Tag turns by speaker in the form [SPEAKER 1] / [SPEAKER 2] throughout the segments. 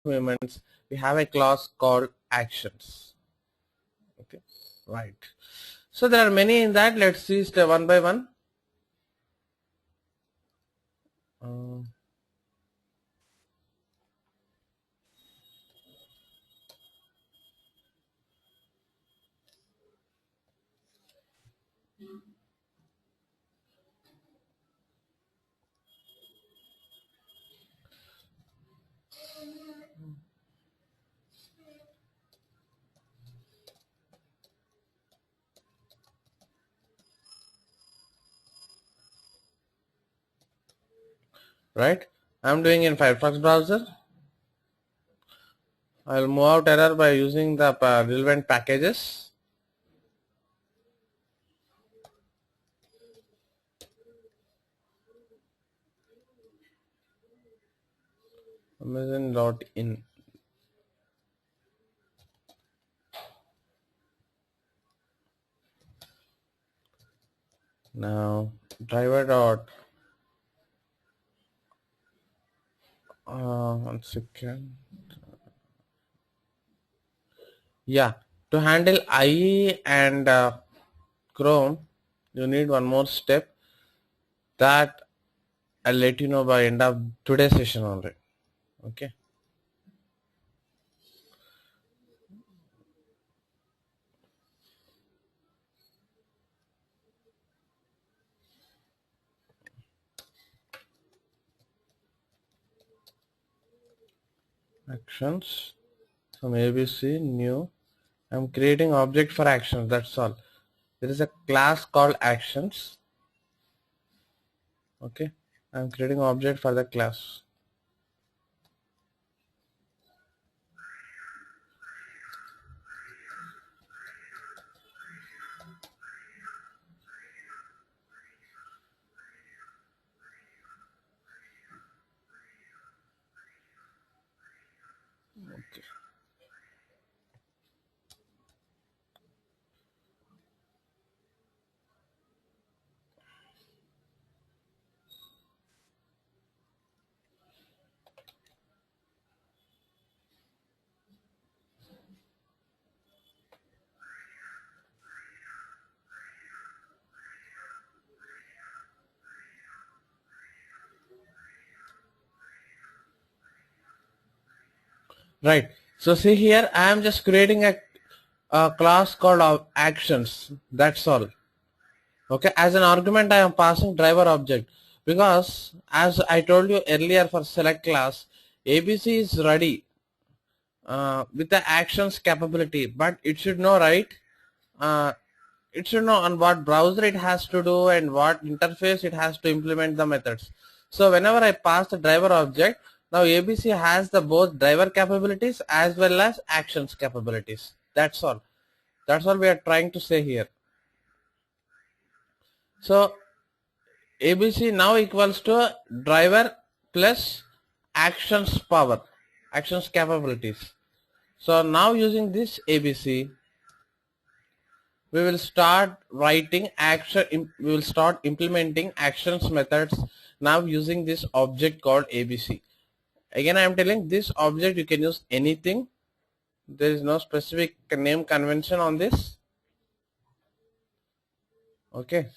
[SPEAKER 1] movements, we have a class called actions. Okay, right. So there are many in that. Let's see step one by one. Uh, right. I'm doing in Firefox browser. I'll move out error by using the relevant packages. Amazon.in. Now driver dot. 1 second. Yeah, to handle IE and Chrome, you need one more step that I'll let you know by end of today's session only. Okay. Actions. So ABC new. I'm creating object for actions. That's all. There is a class called actions. Okay. I'm creating object for the class. Okay. Right. So see here, I am just creating a class called actions. That's all. Okay, as an argument I am passing driver object, because as I told you earlier, for select class ABC is ready with the actions capability, but it should know, right, uh, it should know on what browser it has to do and what interface it has to implement the methods. So whenever I pass the driver object, now ABC has the both driver capabilities as well as actions capabilities. That's all. That's all we are trying to say here. So ABC now equals to driver plus actions power, actions capabilities. So now using this ABC, we will start writing action. We will start implementing actions methods now using this object called ABC. Again, I am telling this object you can use anything. There is no specific name convention on this. Okay.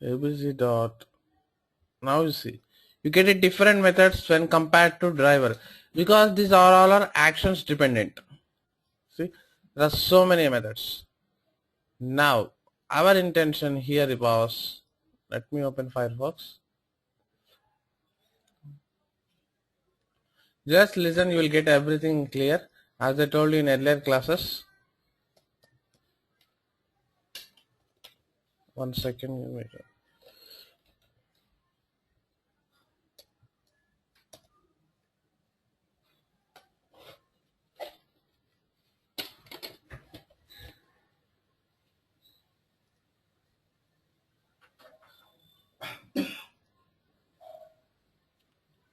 [SPEAKER 1] ABC dot. Now you see, you get a different methods when compared to driver, because these are all are actions dependent. See, there are so many methods. Now our intention here was, let me open Firefox. Just listen, you will get everything clear as I told you in earlier classes. 1 second, you wait.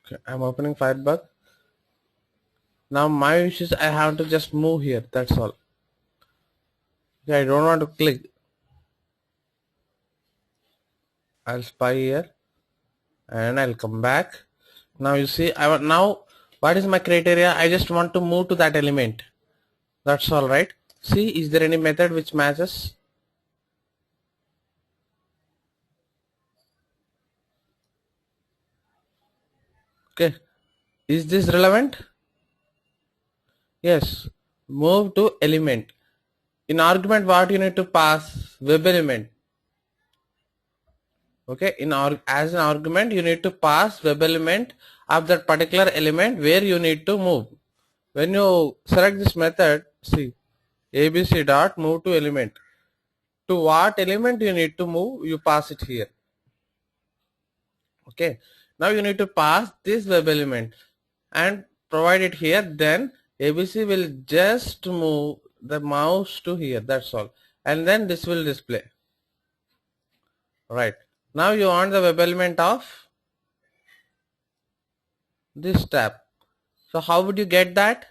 [SPEAKER 1] Okay, I'm opening Firebug. Now my wish is I have to just move here. That's all. Okay, I don't want to click. I'll spy here and I'll come back. Now you see, I want now. What is my criteria? I just want to move to that element. That's all right. See, is there any method which matches? Okay, is this relevant? Yes. Move to element. In argument, what you need to pass? Web element. Okay, as an argument, you need to pass web element of that particular element where you need to move. When you select this method, see abc dot move to element. To what element you need to move, you pass it here. Okay, now you need to pass this web element and provide it here. Then abc will just move the mouse to here. That's all, and then this will display. Right, now you want the web element of this tab. So how would you get that?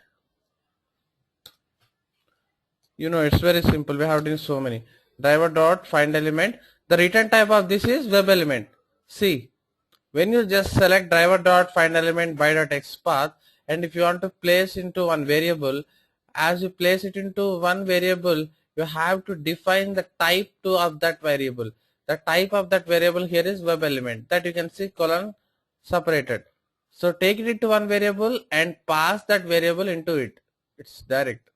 [SPEAKER 1] You know, it's very simple. We have done so many. Driver dot find element. The return type of this is web element. See, when you just select driver dot find element by dot XPath, and if you want to place into one variable, as you place it into one variable, you have to define the type to of that variable. The type of that variable here is web element, that you can see colon separated. So take it into one variable and pass that variable into it. It's direct.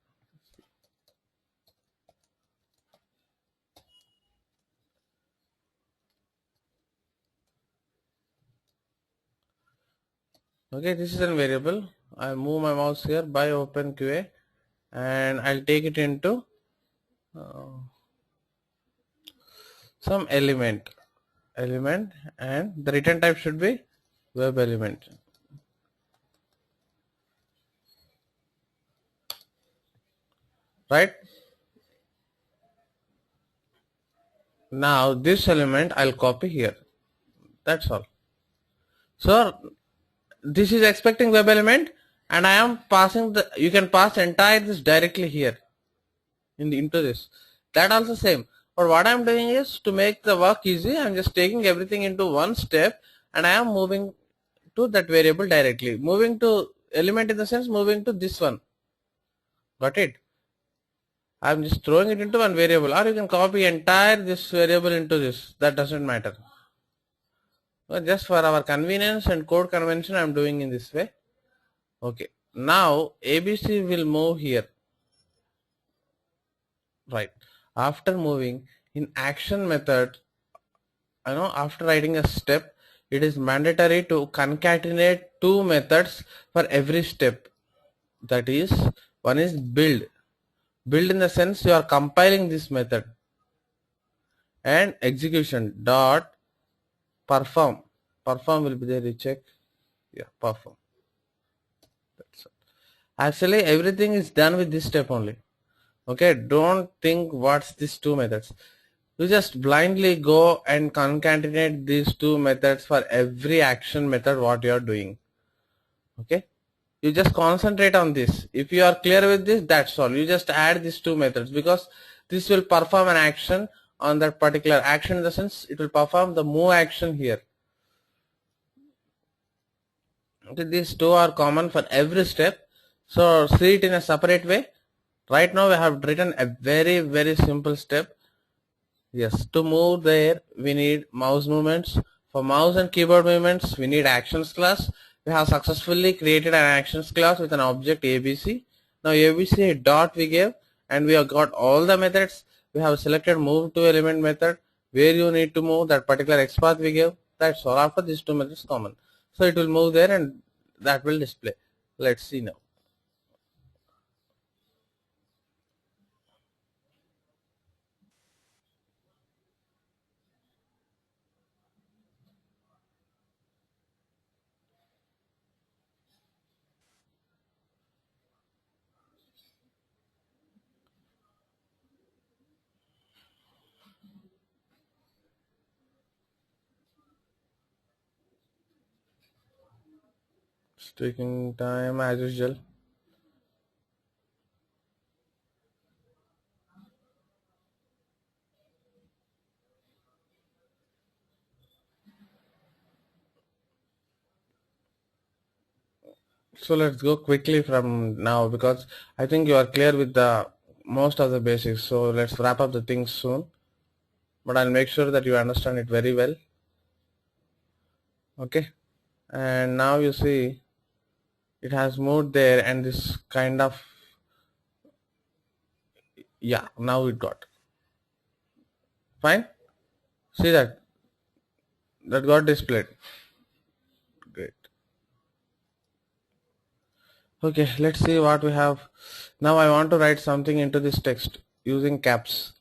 [SPEAKER 1] Okay, this is a variable. I move my mouse here by OpenQA and I'll take it into some element and the return type should be web element. Right? Now this element I'll copy here. That's all. So this is expecting web element and I am passing the, you can pass entire this directly here into this. That also same. But what I am doing is to make the work easy, I am just taking everything into one step and I am moving to that variable directly. Moving to element in the sense moving to this one. Got it? I am just throwing it into one variable, or you can copy entire this variable into this. That doesn't matter. But just for our convenience and code convention, I am doing in this way. Okay. Now ABC will move here. Right. After moving in action method, after writing a step, it is mandatory to concatenate two methods for every step. That is, one is build. Build in the sense you are compiling this method, and execution dot perform. Perform will be there. You check. Yeah, perform. That's it. Actually, everything is done with this step only. Okay, don't think what's these two methods. You just blindly go and concatenate these two methods for every action method what you are doing. Okay, you just concentrate on this. If you are clear with this, that's all. You just add these two methods because this will perform an action on that particular action, in the sense it will perform the move action here. Okay, these two are common for every step, so see it in a separate way. Right now we have written a very simple step. Yes, to move there we need mouse movements. For mouse and keyboard movements we need actions class. We have successfully created an actions class with an object ABC. Now ABC dot we gave, and we have got all the methods. We have selected move to element method where you need to move that particular XPath we gave. That's all. After these two methods common, so it will move there and that will display. Let's see now. It's taking time as usual. So let's go quickly from now because I think you are clear with the most of the basics. So let's wrap up the things soon. But I'll make sure that you understand it very well. Okay. And now you see it has moved there and this kind of, yeah, now it got. Fine. See that got displayed. Great. Okay, let's see what we have. Now I want to write something into this text using caps.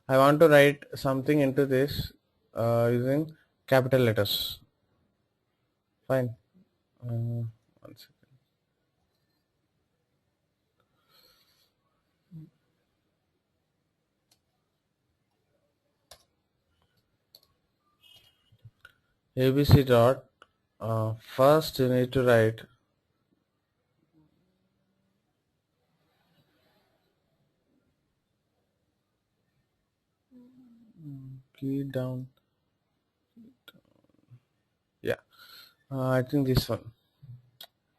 [SPEAKER 1] I want to write something into this using capital letters. Fine. One second. ABC dot. First you need to write key down. Yeah, I think this one.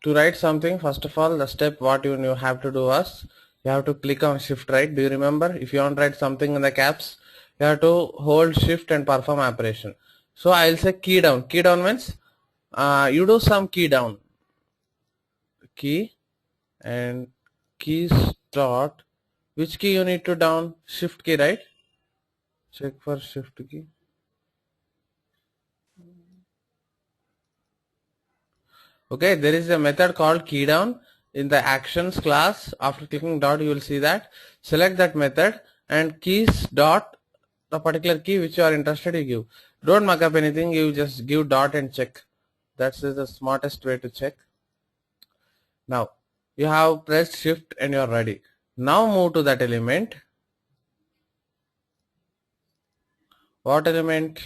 [SPEAKER 1] To write something, first of all, the step what you have to do was you have to click on shift right. Do you remember? If you want to write something in the caps, you have to hold shift and perform operation. So I'll say key down. Key down means you do some key down. Key and keys dot. Which key you need to down? Shift key, right? Check for shift key. Okay, there is a method called key down in the actions class. After clicking dot, you will see that. Select that method and keys dot the particular key which you are interested you give. Don't mark up anything, you just give dot and check. That's the smartest way to check. Now you have pressed shift and you are ready. Now move to that element. What element?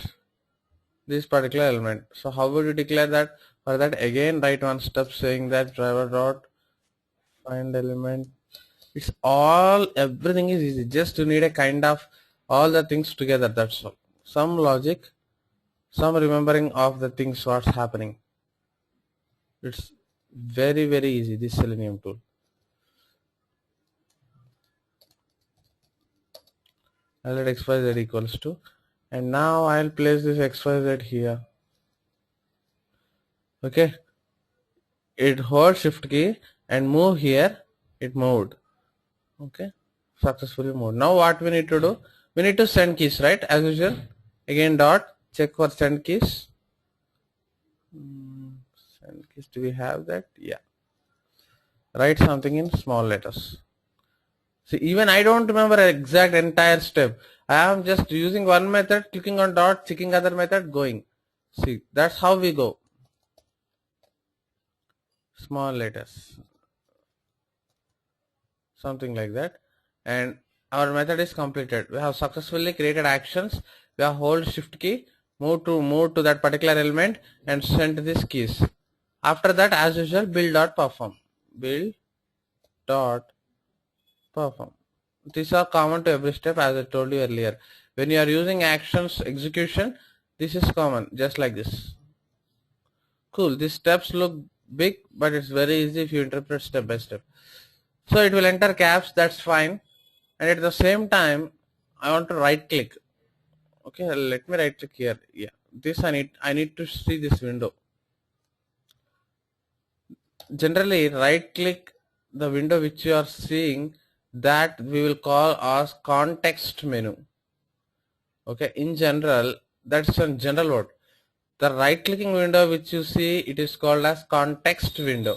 [SPEAKER 1] This particular element. So how would you declare that? For that again write one step saying that driver dot find element. It's all, everything is easy, just you need a kind of all the things together, that's all. Some logic, some remembering of the things what's happening. It's very easy, this Selenium tool. I'll let xyz equals to, and now I'll place this xyz here. Okay, it hold shift key and move here, it moved. Okay, successfully moved. Now what we need to do, we need to send keys, right? As usual, again dot, check for send keys. Send keys, do we have that? Yeah, write something in small letters. See, even I don't remember exact entire step. I am just using one method, clicking on dot, checking other method, going. See, that's how we go. Small letters, something like that, and our method is completed. We have successfully created actions. We have hold shift key, move to that particular element and send these keys. After that, as usual, build dot perform. Build dot perform. These are common to every step, as I told you earlier. When you are using actions execution, this is common, just like this. Cool. These steps look big, but it's very easy if you interpret step by step. So it will enter caps, that's fine. And at the same time, I want to right click. Okay, let me right click here. Yeah, this I need to see this window. Generally, right click the window which you are seeing, that we will call as context menu. Okay, in general, that's a general word. The right clicking window which you see, it is called as context window.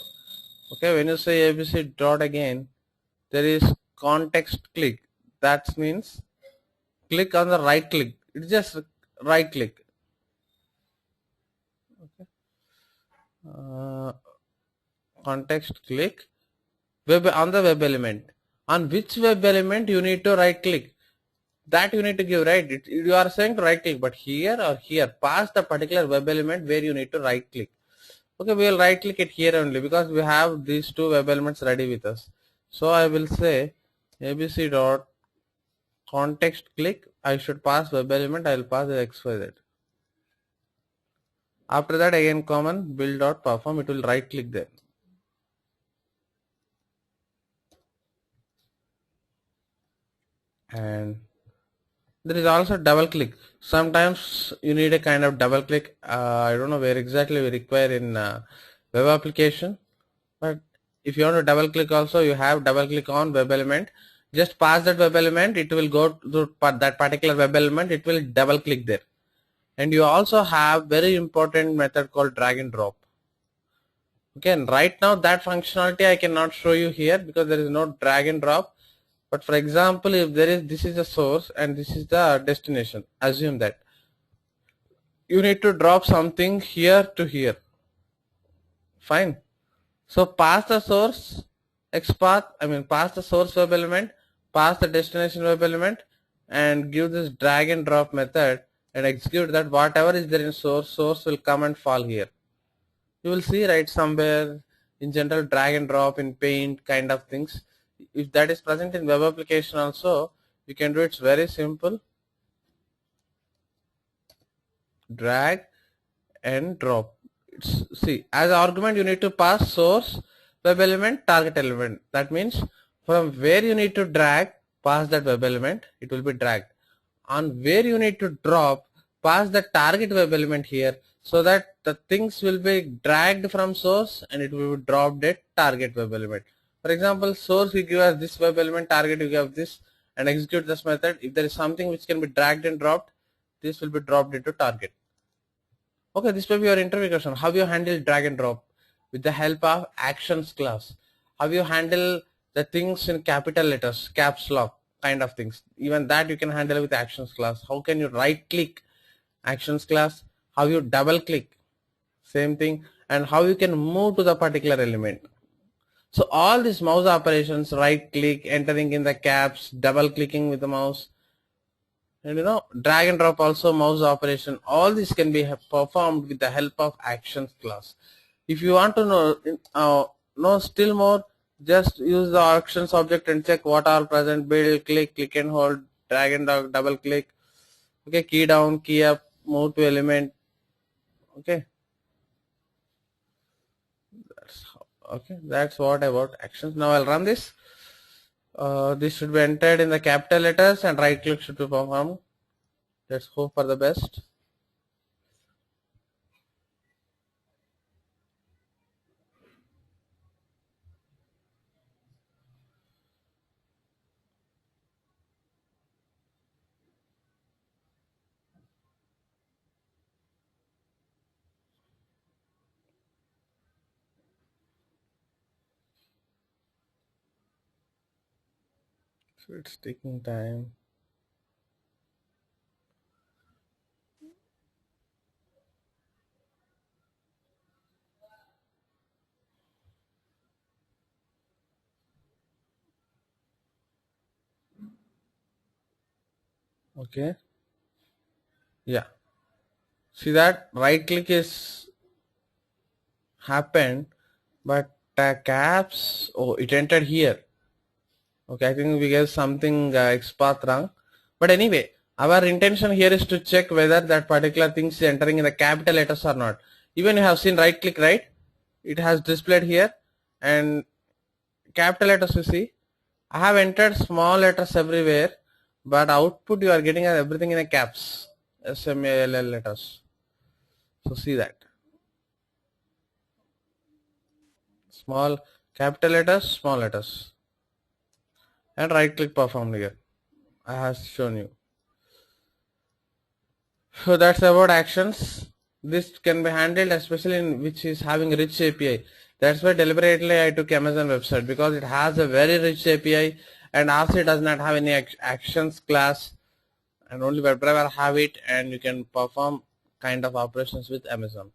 [SPEAKER 1] Okay, when you say ABC dot again, there is context click. That means click on the right click. It's just right click. Okay. Context click web on the web element. On which web element you need to right click, that you need to give, right? You are saying to right click, but here or here, pass the particular web element where you need to right click. Okay, we will right click it here only because we have these two web elements ready with us. So I will say ABC dot context click. I should pass web element. I will pass the XYZ. After that again common build.perform, it will right click there. And there is also double click. Sometimes you need a kind of double click. I don't know where exactly we require in web application, but if you want to double click also, you have double click on web element. Just pass that web element, it will go to that particular web element, it will double click there. And you also have very important method called drag and drop. Again, right now that functionality I cannot show you here because there is no drag and drop. But for example, if there is, this is the source and this is the destination, assume that you need to drop something here to here. Fine. So pass the source XPath, pass the source web element, pass the destination web element, and give this drag and drop method and execute that. Whatever is there in source will come and fall here. You will see right somewhere in general drag and drop in paint kind of things. If that is present in web application also, you can do it. It's very simple. Drag and drop. See, as argument you need to pass source web element, target element. That means from where you need to drag, pass that web element, it will be dragged. On where you need to drop, pass the target web element here, so that the things will be dragged from source and it will be dropped at target web element. For example, source we give us this web element, target we give this, and execute this method. If there is something which can be dragged and dropped, this will be dropped into target. Okay, this may be your interview question. How you handle drag and drop with the help of actions class? How you handle the things in capital letters, caps lock kind of things? Even that you can handle with actions class. How can you right click actions class? How you double click? Same thing. And how you can move to the particular element. So all these mouse operations, right click, entering in the caps, double clicking with the mouse, and drag and drop also mouse operation, all this can be performed with the help of actions class. If you want to know still more, just use the actions object and check what are present. Build, click and hold, drag and drop, double click, okay, key down, key up, move to element. Okay, that's what about actions. Now I'll run this. This should be entered in the capital letters and right click should be performed. Let's hope for the best. So it's taking time. Okay, yeah, see that right click is happened, but caps, oh, it entered here. Okay, I think we get something XPath wrong, but anyway, our intention here is to check whether that particular thing is entering in the capital letters or not. Even you have seen right click, right? It has displayed here, and capital letters you see. I have entered small letters everywhere, but output you are getting everything in a caps, SMALL letters. So see that. Small capital letters, small letters, and right click performed here. I have shown you. So that's about actions. This can be handled especially in which is having rich API. That's why deliberately I took Amazon website, because it has a very rich API and RC does not have any actions class, and only WebDriver have it, and you can perform kind of operations with Amazon.